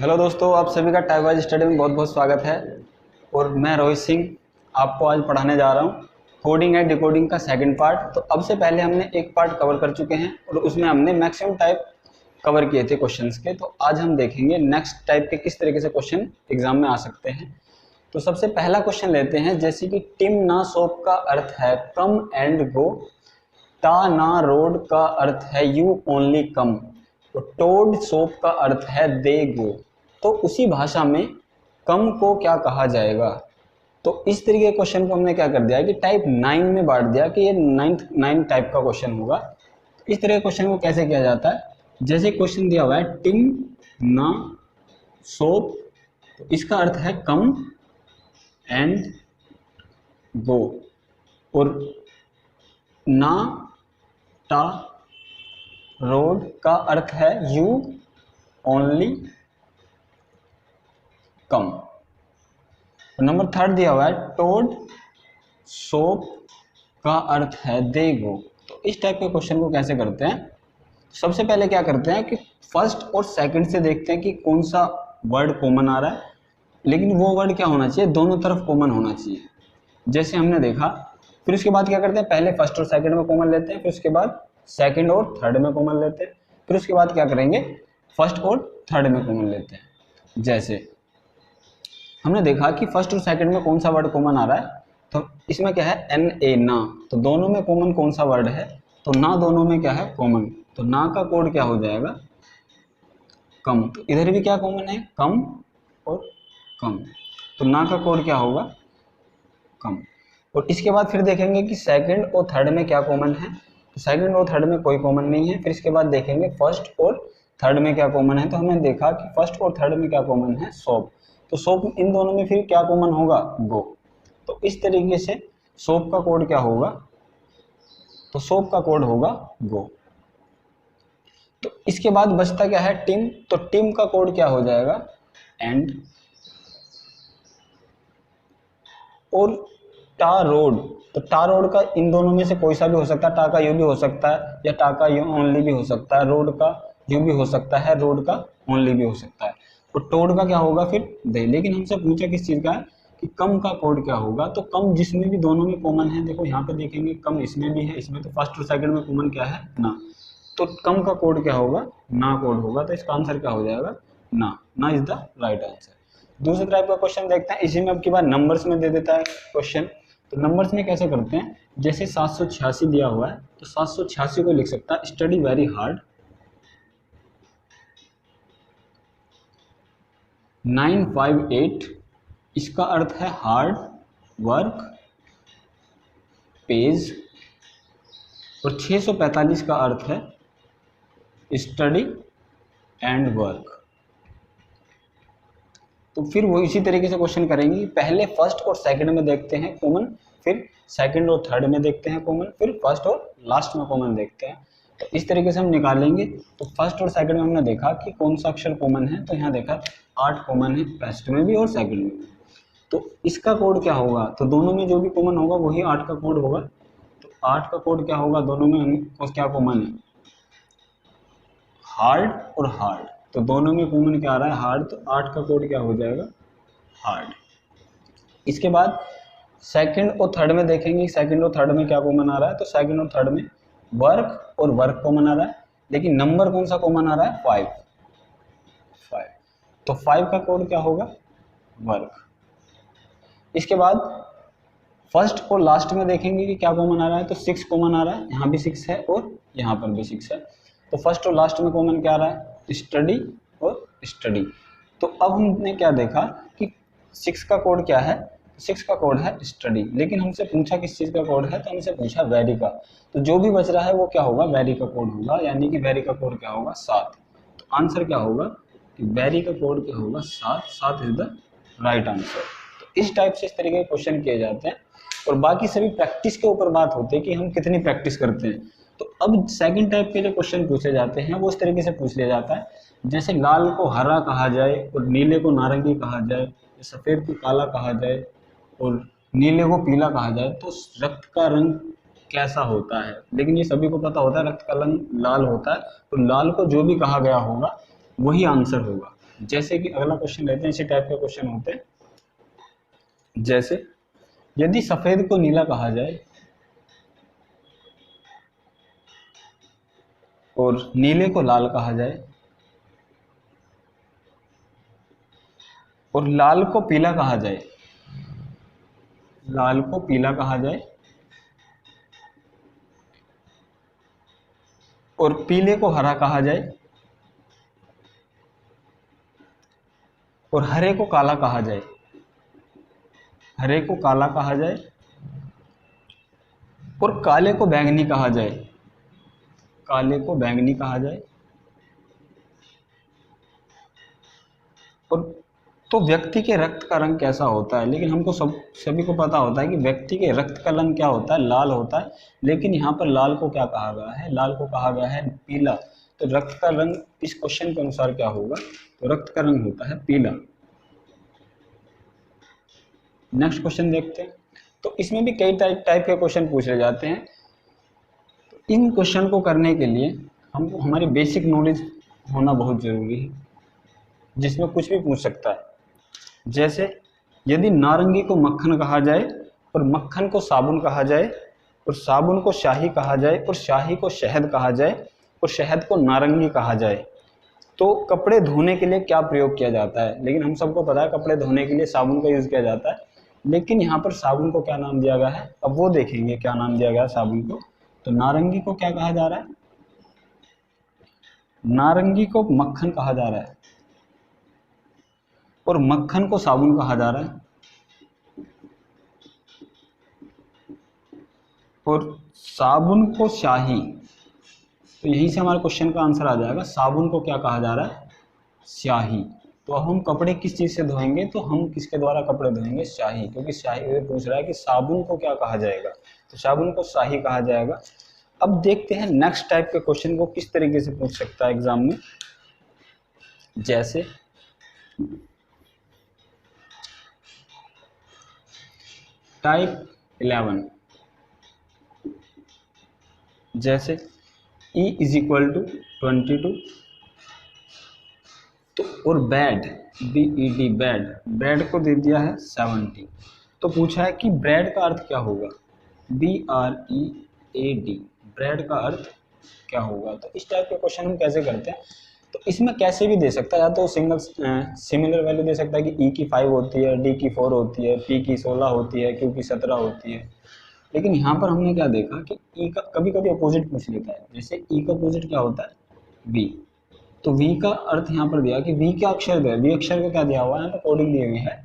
Hello दोस्तों, आप सभी का टाइप वाइज स्टडी में बहुत बहुत स्वागत है। और मैं रोहित सिंह आपको आज पढ़ाने जा रहा हूँ कोडिंग एंड डिकोडिंग का सेकंड पार्ट। तो अब से पहले हमने एक पार्ट कवर कर चुके हैं और उसमें हमने मैक्सिमम टाइप कवर किए थे क्वेश्चंस के। तो आज हम देखेंगे नेक्स्ट टाइप के किस तरीके से क्वेश्चन एग्जाम में आ सकते हैं। तो सबसे पहला क्वेश्चन लेते हैं, जैसे कि टिम ना सोप का अर्थ है कम एंड गो, टा ना रोड का अर्थ है यू ओनली कम, तो टोड सोप का अर्थ है दे गो। तो उसी भाषा में कम को क्या कहा जाएगा। तो इस तरीके के क्वेश्चन को हमने क्या कर दिया कि टाइप 9 में बांट दिया कि ये 9 टाइप का क्वेश्चन होगा। इस तरह के क्वेश्चन को कैसे किया जाता है, जैसे क्वेश्चन दिया हुआ है टिम ना सोप, तो इसका अर्थ है कम एंड गो, और ना टा रोड का अर्थ है यू ओनली कम। नंबर 3 दिया हुआ है टोड सोप का अर्थ है दे गो। तो इस टाइप के क्वेश्चन को कैसे करते हैं, सबसे पहले क्या करते हैं कि फर्स्ट और सेकंड से देखते हैं कि कौन सा वर्ड कॉमन आ रहा है, लेकिन वो वर्ड क्या होना चाहिए, दोनों तरफ कॉमन होना चाहिए, जैसे हमने देखा। फिर उसके बाद क्या करते हैं, पहले फर्स्ट और सेकंड में कॉमन लेते हैं, फिर उसके बाद सेकंड और थर्ड में कॉमन लेते हैं, फिर उसके बाद क्या करेंगे, फर्स्ट और थर्ड में कॉमन लेते हैं। जैसे हमने देखा कि फर्स्ट और सेकंड में कौन सा वर्ड कॉमन आ रहा है, तो इसमें क्या है एन ए ना, तो दोनों में कॉमन कौन सा वर्ड है, तो ना दोनों में क्या है कॉमन, तो ना का कोड क्या हो जाएगा कम। तो इधर भी क्या कॉमन है कम और कम, तो ना का कोड क्या होगा कम। और इसके बाद फिर देखेंगे कि सेकंड और थर्ड में क्या कॉमन है, तो सेकंड और थर्ड में कोई कॉमन नहीं है। फिर इसके बाद देखेंगे फर्स्ट और थर्ड में क्या कॉमन है, तो हमने देखा कि फर्स्ट और थर्ड में क्या कॉमन है सोप, तो सोप इन दोनों में फिर क्या कॉमन होगा गो। तो इस तरीके से सोप का कोड क्या होगा, तो सोप का कोड होगा गो। तो इसके बाद बचता क्या है टिम, तो टिम का कोड क्या हो जाएगा एंड। और टा रोड, तो टा रोड का इन दोनों में से कोई सा भी हो सकता है, टा का यू भी हो सकता है या टा का यू ओनली भी हो सकता है, रोड का यू भी हो सकता है, रोड का ओनली भी हो सकता है। तो टोड का क्या होगा फिर दे, लेकिन हमसे पूछा किस चीज का है कि कम का कोड क्या होगा, तो कम जिसमें भी दोनों में कॉमन है, देखो यहाँ पे देखेंगे कम इसमें भी है, इसमें तो फर्स्ट और सेकंड में कॉमन क्या है ना, तो कम का कोड क्या होगा ना कोड होगा। तो इसका आंसर क्या हो जाएगा ना, ना इज द राइट आंसर। दूसरे टाइप का क्वेश्चन देखते हैं, इसी में अब की बार नंबर्स में दे देता है क्वेश्चन। तो नंबर्स में कैसे करते हैं, जैसे 786 दिया हुआ है, तो 786 को लिख सकता है स्टडी वेरी हार्ड, 958 इसका अर्थ है हार्ड वर्क पेज, और 645 का अर्थ है स्टडी एंड वर्क। तो फिर वो इसी तरीके से क्वेश्चन करेंगे, पहले फर्स्ट और सेकंड में देखते हैं कॉमन, फिर सेकंड और थर्ड में देखते हैं कॉमन, फिर फर्स्ट और लास्ट में कॉमन देखते हैं। तो इस तरीके से हम निकालेंगे। तो फर्स्ट और सेकंड में हमने देखा कि कौन सा अक्षर कॉमन है, तो यहाँ देखा 8 कॉमन है फर्स्ट में भी और सेकंड में भी। तो इसका कोड क्या होगा, तो दोनों में जो भी कॉमन होगा वही 8 का कोड होगा। तो 8 का कोड क्या होगा, दोनों में क्या कॉमन है हार्ड और हार्ड, तो दोनों में कॉमन क्या आ रहा है हार्ड, तो 8 का कोड क्या हो जाएगा हार्ड। इसके बाद सेकंड और थर्ड में देखेंगे, सेकंड और थर्ड में क्या कॉमन आ रहा है, तो सेकंड और थर्ड में वर्क और वर्क कॉमन आ रहा है, लेकिन नंबर कौन सा कॉमन आ रहा है 5। तो 5 का कोड क्या होगा वर्क। इसके बाद फर्स्ट और लास्ट में देखेंगे कि क्या कॉमन आ रहा है, तो 6 कॉमन आ रहा है, यहाँ भी 6 है और यहाँ पर भी 6 है। तो फर्स्ट और लास्ट में कॉमन क्या आ रहा है स्टडी और स्टडी। तो अब हमने क्या देखा कि 6 का कोड क्या है, 6 का कोड है स्टडी, लेकिन हमसे पूछा किस चीज़ का कोड है, तो हमसे पूछा वेरी का। तो जो भी बच रहा है वो क्या होगा वेरी का कोड होगा, यानी कि वेरी का कोड क्या होगा 7। तो आंसर क्या होगा कि वेरी का कोड क्या होगा 7 इज द राइट आंसर। तो इस टाइप से इस तरीके के क्वेश्चन किए जाते हैं, और बाकी सभी प्रैक्टिस के ऊपर बात होती है कि हम कितनी प्रैक्टिस करते हैं। तो अब सेकंड टाइप के जो क्वेश्चन पूछे जाते हैं वो इस तरीके से पूछ लिया जाता है, जैसे लाल को हरा कहा जाए और नीले को नारंगी कहा जाए, सफ़ेद को काला कहा जाए और नीले को पीला कहा जाए, तो रक्त का रंग कैसा होता है। लेकिन ये सभी को पता होता है रक्त का रंग लाल होता है, तो लाल को जो भी कहा गया होगा वही आंसर होगा। जैसे कि अगला क्वेश्चन लेते हैं, इसी टाइप के क्वेश्चन होते हैं। जैसे यदि सफेद को नीला कहा जाए और नीले को लाल कहा जाए और लाल को पीला कहा जाए, लाल को पीला कहा जाए और पीले को हरा कहा जाए और हरे को काला कहा जाए, हरे को काला कहा जाए और काले को बैंगनी कहा जाए, काले को बैंगनी कहा जाए, और तो व्यक्ति के रक्त का रंग कैसा होता है? लेकिन हमको सभी को पता होता है कि व्यक्ति के रक्त का रंग क्या होता है, लाल होता है। लेकिन यहाँ पर लाल को क्या कहा गया है? लाल को कहा गया है पीला। तो रक्त का रंग इस क्वेश्चन के अनुसार क्या होगा? तो रक्त का रंग होता है पीला। नेक्स्ट क्वेश्चन देखते हैं। तो इसमें भी कई टाइप के क्वेश्चन पूछे जाते हैं। तो इन क्वेश्चन को करने के लिए हमको हमारी बेसिक नॉलेज होना बहुत जरूरी है, जिसमें कुछ भी पूछ सकता है। जैसे यदि नारंगी को मक्खन कहा जाए और मक्खन को साबुन कहा जाए और साबुन को शाही कहा जाए और शाही को शहद कहा जाए और शहद को नारंगी कहा जाए, तो कपड़े धोने के लिए क्या प्रयोग किया जाता है? लेकिन हम सबको पता है कपड़े धोने के लिए साबुन का यूज किया जाता है। लेकिन यहाँ पर साबुन को क्या नाम दिया गया है? अब वो देखेंगे क्या नाम दिया गया है साबुन को। तो नारंगी को क्या कहा जा रहा है? नारंगी को मक्खन कहा जा रहा है और मक्खन को साबुन कहा जा रहा है, और साबुन को शाही। तो यहीं से हमारे क्वेश्चन का आंसर आ जाएगा। साबुन को क्या कहा जा रहा है? स्याही। तो अब हम कपड़े किस चीज से धोएंगे? तो हम किसके द्वारा कपड़े धोएंगे? स्याही। क्योंकि स्याही पूछ रहा है कि साबुन को क्या कहा जाएगा, तो साबुन को शाही कहा जाएगा। अब देखते हैं नेक्स्ट टाइप के क्वेश्चन को किस तरीके से पूछ सकता है एग्जाम में। जैसे टाइप 11, जैसे E इज इक्वल टू 22 तो, और बैड BED बैड, बैड को दे दिया है 70। तो पूछा है कि ब्रेड का अर्थ क्या होगा? BREAD, ब्रेड का अर्थ क्या होगा? तो इस टाइप के क्वेश्चन हम कैसे करते हैं? तो इसमें कैसे भी दे सकता है, या तो सिंगल सिमिलर वैल्यू दे सकता है कि E की 5 होती है, D की 4 होती है, P की 16 होती है, Q की 17 होती है। लेकिन यहाँ पर हमने क्या देखा कि E का कभी कभी अपोजिट पूछ लेता है। जैसे E का अपोजिट क्या होता है? V। तो V का अर्थ यहाँ पर दिया कि V क्या अक्षर दिया, V अक्षर को क्या दिया हुआ है? यहाँ पर कोडिंग दी हुई है।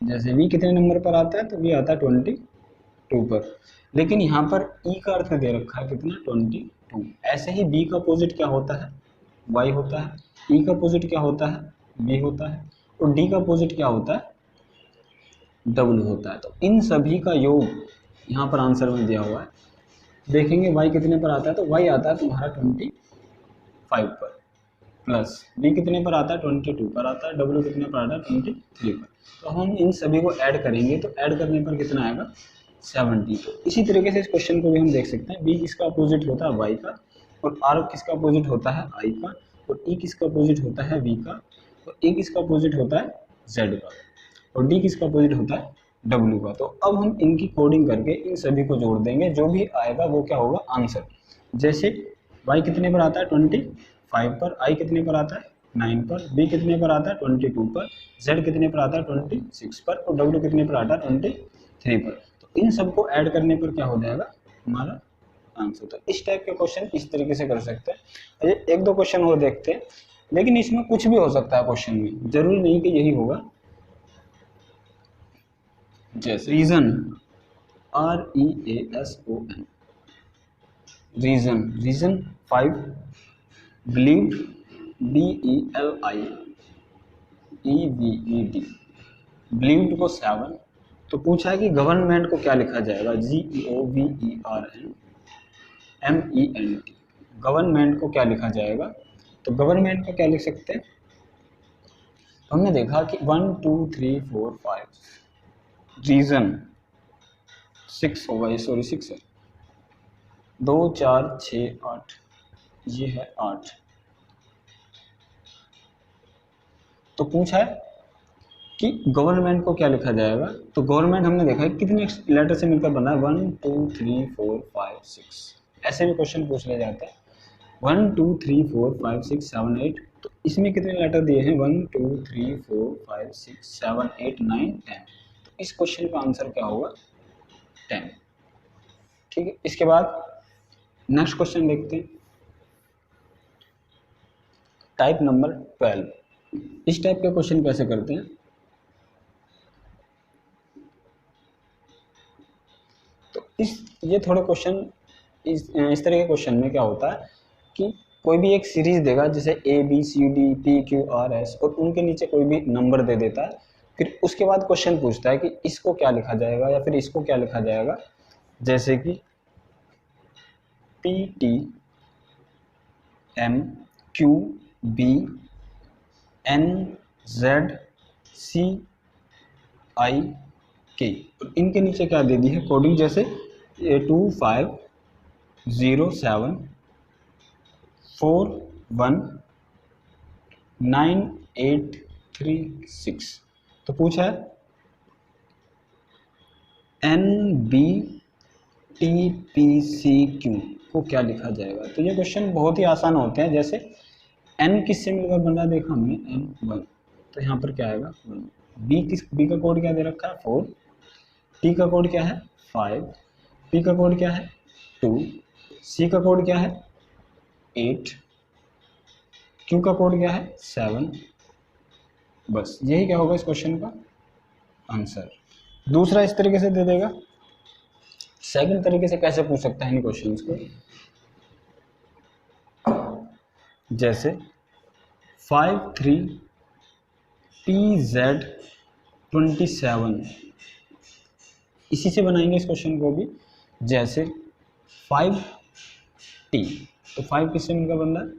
जैसे V कितने नंबर पर आता है? तो V आता है 22 पर। लेकिन यहाँ पर E का अर्थ दे रखा है कितना? 22। ऐसे ही B का अपोजिट क्या होता है? Y होता है। E का अपोजिट क्या होता है? B होता है। और D का अपोजिट क्या होता है? W होता है। तो इन सभी का योग यहाँ पर आंसर में दिया हुआ है। देखेंगे Y कितने पर आता है? तो Y आता है तुम्हारा 25 पर, प्लस B कितने पर आता है? 22 पर आता है। W कितने पर आता है? 23 पर। तो हम इन सभी को ऐड करेंगे, तो ऐड करने पर कितना आएगा? 70। तो इसी तरीके से इस क्वेश्चन को भी हम देख सकते हैं। B किसका अपोजिट होता है? Y का, और R किसका अपोजिट होता है? I का, और E किसका अपोजिट होता है? V का, और A किसका अपोजिट होता है? Z का, और D किसका अपोजिट होता है? W का। तो अब हम इनकी कोडिंग करके इन सभी को जोड़ देंगे, जो भी आएगा वो क्या होगा? आंसर। जैसे Y कितने पर आता है? 25 पर, I कितने पर आता है? 9 पर, B कितने पर आता है? 22 पर, Z कितने पर आता है? 26 पर, और W कितने पर आता है? 23 पर। तो इन सबको ऐड करने पर क्या हो जाएगा हमारा आंसर? तो इस टाइप के क्वेश्चन इस तरीके से कर सकते हैं। एक दो क्वेश्चन और देखते हैं, लेकिन इसमें कुछ भी हो सकता है क्वेश्चन में, जरूरी नहीं कि यही होगा। जैसे reason, REASON, reason, reason 5, believed BELIEVED, believed को 7। तो पूछा है कि गवर्नमेंट को क्या लिखा जाएगा? GOVERNMENT, गवर्नमेंट को क्या लिखा जाएगा? तो गवर्नमेंट को क्या लिख सकते हैं? तो हमने देखा कि 1 2 3 4 5, रीजन 6 होगा, ये सॉरी 6 है, 2 4 6 8, ये है 8। तो पूछा है कि गवर्नमेंट को क्या लिखा जाएगा, तो गवर्नमेंट हमने देखा है कितने लेटर से मिलकर बना है, 1 2 3 4 5 6, ऐसे भी क्वेश्चन पूछ ले जाते हैं 1 2 3 4 5 6 7 8, तो इसमें कितने लेटर दिए हैं 1 2 3 4 5 6 7 8 9 10, तो इस क्वेश्चन का आंसर क्या होगा 10। ठीक है, इसके बाद नेक्स्ट क्वेश्चन देखते हैं, टाइप नंबर 12। इस टाइप के क्वेश्चन कैसे करते हैं, तो ये थोड़े क्वेश्चन इस तरह के क्वेश्चन में क्या होता है कि कोई भी एक सीरीज देगा, जैसे ABCD PQRS, और उनके नीचे कोई भी नंबर दे देता है, फिर उसके बाद क्वेश्चन पूछता है कि इसको क्या लिखा जाएगा या फिर इसको क्या लिखा जाएगा, जैसे कि PTMQBNZCIK, और इनके नीचे क्या दे दी है कोडिंग, जैसे 2507419836, तो पूछा है NBTPCQ को क्या लिखा जाएगा। तो ये क्वेश्चन बहुत ही आसान होते हैं, जैसे N किससे मिलकर बन रहा है, देखा हमने N1, तो यहाँ पर क्या आएगा 1, B का कोड क्या दे रखा है 4, T का कोड क्या है 5, P का कोड क्या है 2, C का कोड क्या है 8, Q का कोड क्या है 7, बस यही क्या होगा इस क्वेश्चन का आंसर। दूसरा इस तरीके से दे देगा, सेकंड तरीके से कैसे पूछ सकता है इन क्वेश्चंस को, जैसे 53PZ27, इसी से बनाएंगे इस क्वेश्चन को भी, जैसे 5T, तो 5 किससे मिलकर बन रहा है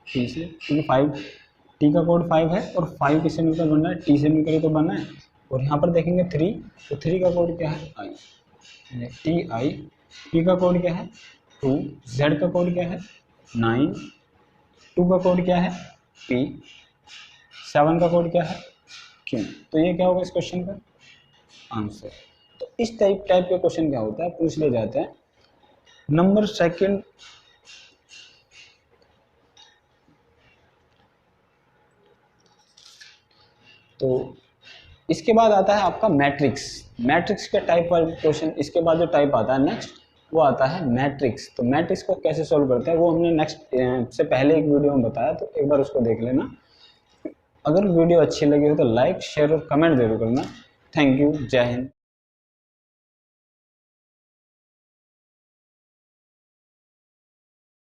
T से, क्योंकि 5T का कोड 5 है और 5 किससे मिलकर बन रहा है T से मिलकर ही तो बना है, और यहाँ पर देखेंगे 3, तो 3 का कोड क्या है I, TI, P का कोड क्या है 2, Z का कोड क्या है 9, 2 का कोड क्या है P, 7 का कोड क्या है Q, तो ये क्या होगा इस क्वेश्चन का आंसर। तो इस टाइप के क्वेश्चन क्या होता है, पूछ ले जाते हैं। नंबर सेकंड, तो इसके बाद आता है आपका मैट्रिक्स का टाइप वाला क्वेश्चन। इसके बाद जो टाइप आता है नेक्स्ट, वो आता है मैट्रिक्स। तो मैट्रिक्स को कैसे सॉल्व करते हैं वो हमने नेक्स्ट से पहले एक वीडियो में बताया, तो एक बार उसको देख लेना। अगर वीडियो अच्छी लगी हो तो लाइक शेयर और कमेंट जरूर करना। थैंक यू, जय हिंद।